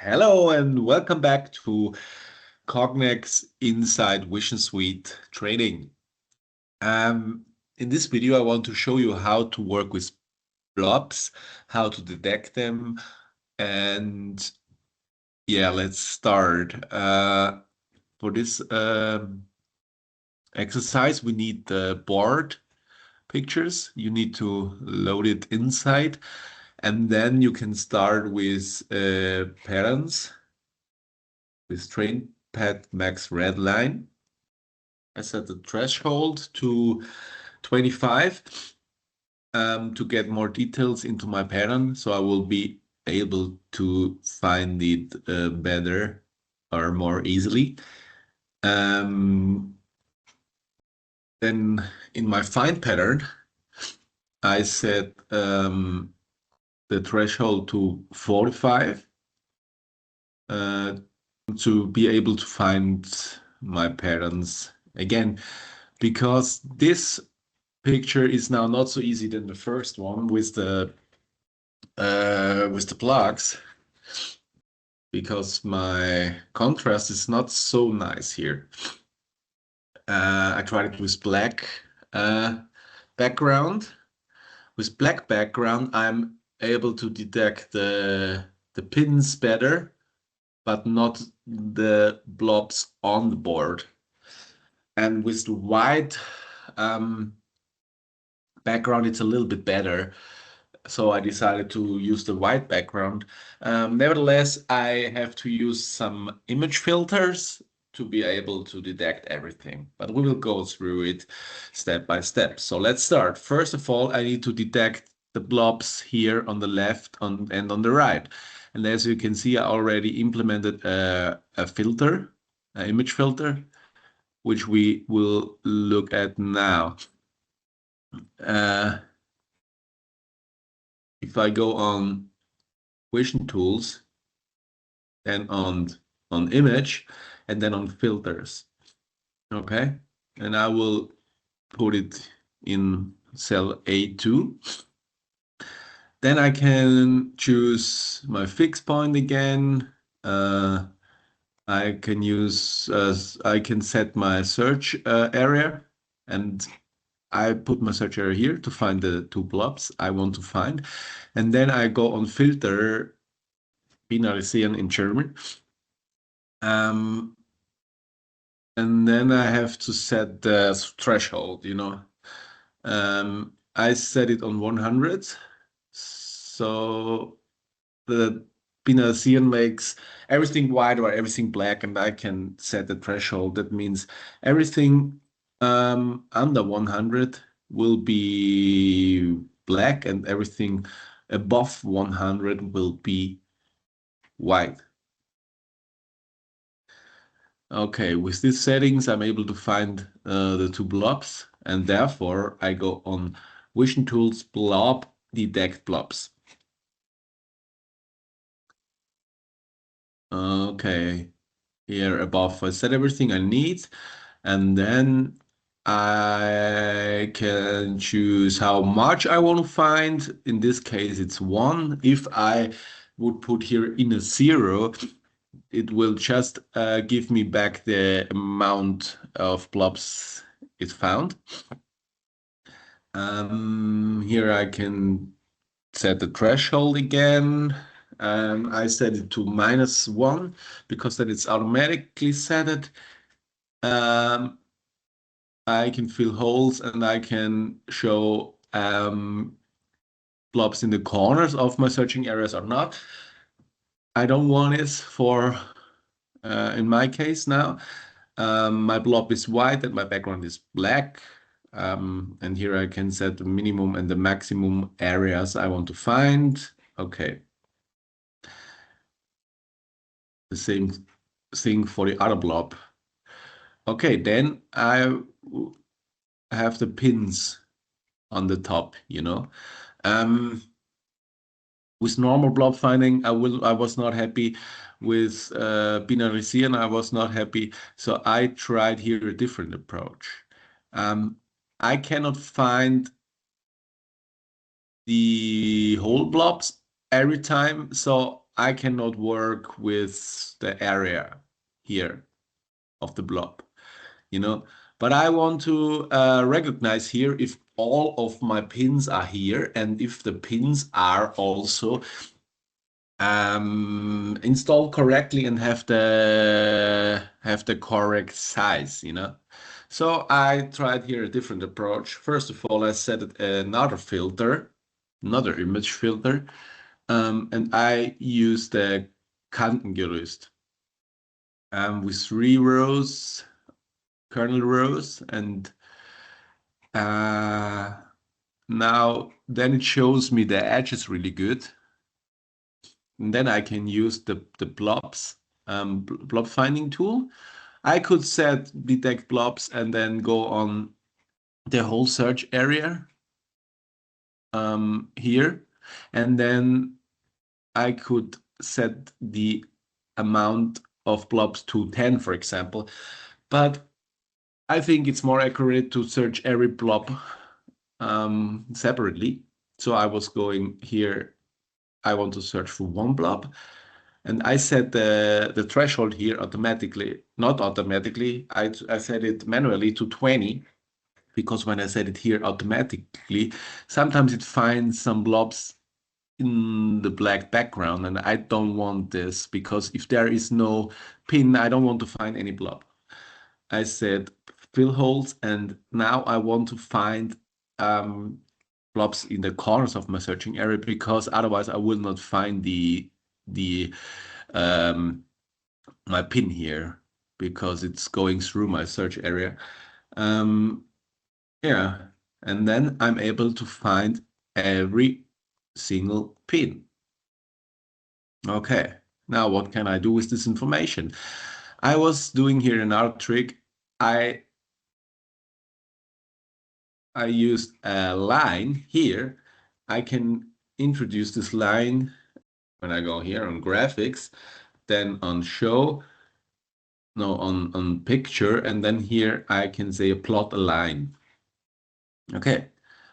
Hello and welcome back to Cognex Inside Vision Suite training. In this video, I want to show you how to work with blobs, how to detect them, and yeah, let's start. For this exercise, we need the board pictures. You need to load it inside, and then you can start with patterns. With train pad max red line. I set the threshold to 25 to get more details into my pattern, so I will be able to find it better or more easily. Then in my find pattern, I set the threshold to 45 to be able to find my patterns again, because this picture is now not so easy than the first one with the plugs, because my contrast is not so nice here. I tried it with black background. With black background, I'm able to detect the pins better, but not the blobs on the board. And with the white background, it's a little bit better. So I decided to use the white background. Nevertheless, I have to use some image filters to be able to detect everything, but we will go through it step by step. So let's start. First of all, I need to detect the blobs here on the left and on the right. And as you can see, I already implemented a filter, an image filter, which we will look at now. If I go on Vision Tools, then on Image, and then on Filters, okay? And I will put it in cell A2. Then I can choose my fixed point again. I can set my search area, and I put my search area here to find the two blobs I want to find. And then I go on Filter, Binarisieren in German. And then I have to set the threshold, I set it on 100. So the Binarisieren makes everything white or everything black, and I can set the threshold. That means everything under 100 will be black, and everything above 100 will be white. Okay, with these settings, I'm able to find the two blobs, and therefore I go on Vision Tools, Blob, DetectBlobs. Okay, here above I set everything I need, and then I can choose how much I want to find. In this case, it's 1. If I would put here in a 0, it will just give me back the amount of blobs it found. Here I can set the threshold again. I set it to -1 because then it's automatically set it. I can fill holes, and I can show blobs in the corners of my searching areas or not. I don't want it for, in my case now, my blob is white and my background is black. And here I can set the minimum and the maximum areas I want to find. Okay. The same thing for the other blob. Okay, then I have the pins on the top, with normal blob finding, I was not happy. With Binarisieren, I was not happy. So I tried here a different approach. I cannot find the whole blobs every time. So I cannot work with the area here of the blob, you know. But I want to recognize here if all of my pins are here and if the pins are also installed correctly and have the correct size, you know. So I tried here a different approach. First of all, I set another filter, another image filter, and I use the Kantengerüst with 3 rows, kernel rows, and now then it shows me the edges really good. And then I can use the blobs blob finding tool. I could set detect blobs and then go on the whole search area here, and then I could set the amount of blobs to 10, for example. But I think it's more accurate to search every blob separately. So I was going here. I want to search for one blob. And I set the threshold here automatically, not automatically. I set it manually to 20 because when I set it here automatically, sometimes it finds some blobs in the black background, and I don't want this because if there is no pin, I don't want to find any blob. I said fill holes, and now I want to find blobs in the corners of my searching area because otherwise I will not find the my pin here because it's going through my search area. Yeah, and then I'm able to find every single pin. Okay, now what can I do with this information? I was doing here another trick. I used a line here. I can introduce this line when I go here on graphics, then on show, no, on picture, and then here I can say plot a line. Okay,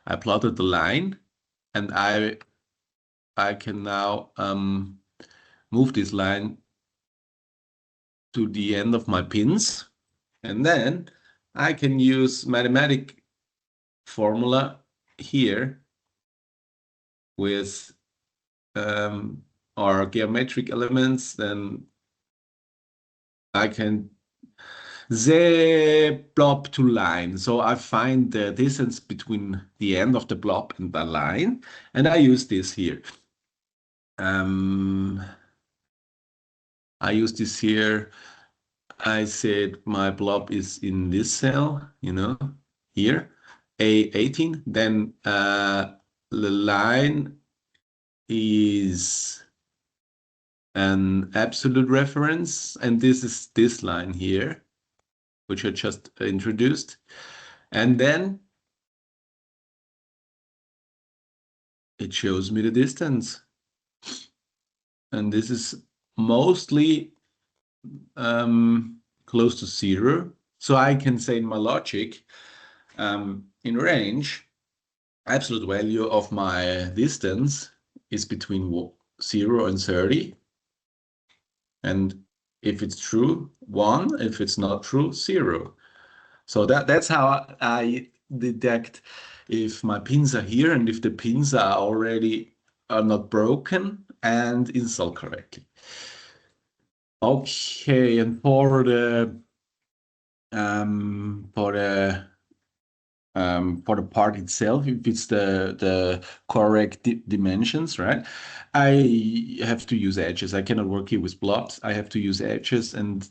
I plotted the line, and I can now move this line to the end of my pins, and then I can use mathematic formula here with our geometric elements. Then I can the blob to line. So I find the distance between the end of the blob and the line, and I use this here. I use this here. I said my blob is in this cell, you know, here, A18. Then the line is an absolute reference, and this is this line here, which I just introduced. And then it shows me the distance. And this is mostly close to 0. So I can say in my logic, in range, absolute value of my distance is between 0 and 30. And if it's true, 1. If it's not true, 0. So that's how I detect if my pins are here and if the pins are not broken and installed correctly. Okay, and for the part itself, if it's the correct dimensions, right? I have to use edges. I cannot work here with blobs. I have to use edges and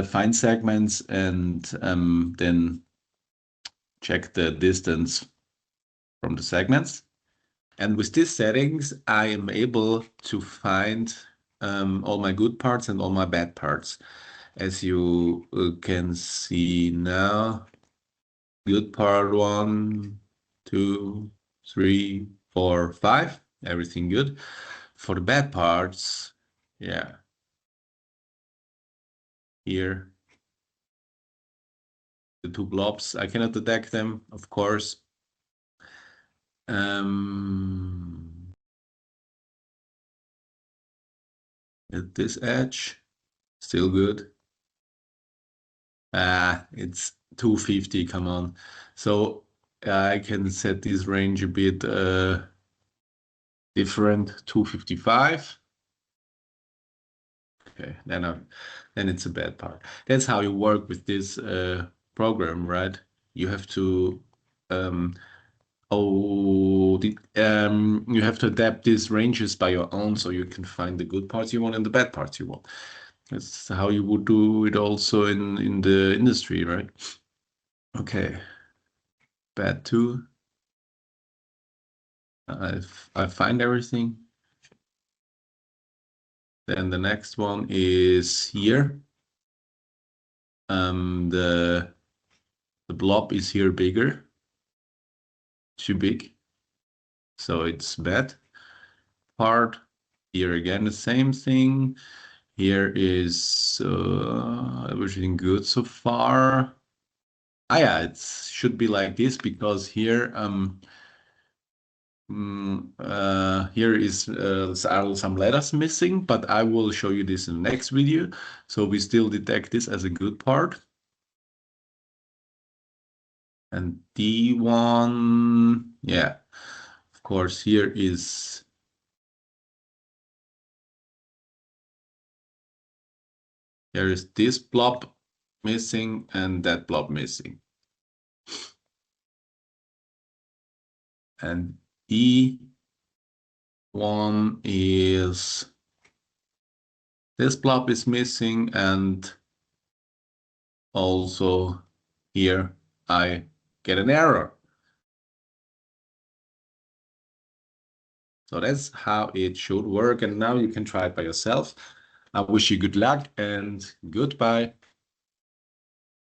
find segments and then check the distance from the segments. And with these settings, I am able to find all my good parts and all my bad parts. As you can see now, good part 1, 2, 3, 4, 5, everything good. For the bad parts, yeah, here, the 2 blobs, I cannot detect them, of course. At this edge, still good. It's 250, come on. So I can set this range a bit different, 255. Okay, then it's a bad part. That's how you work with this program, right? You have to you have to adapt these ranges by your own so you can find the good parts you want and the bad parts you want. That's how you would do it also in the industry, right? Okay, bad two. I find everything. Then the next one is here. The blob is here bigger, too big, so it's bad part. Here again the same thing. Here is everything good so far. Yeah, it should be like this because here here is are some letters missing, but I will show you this in the next video. So we still detect this as a good part. And D1, yeah, of course, here is this blob missing and that blob missing. And E1 is this blob is missing, and also here I get an error. So that's how it should work. And now you can try it by yourself. I wish you good luck and goodbye.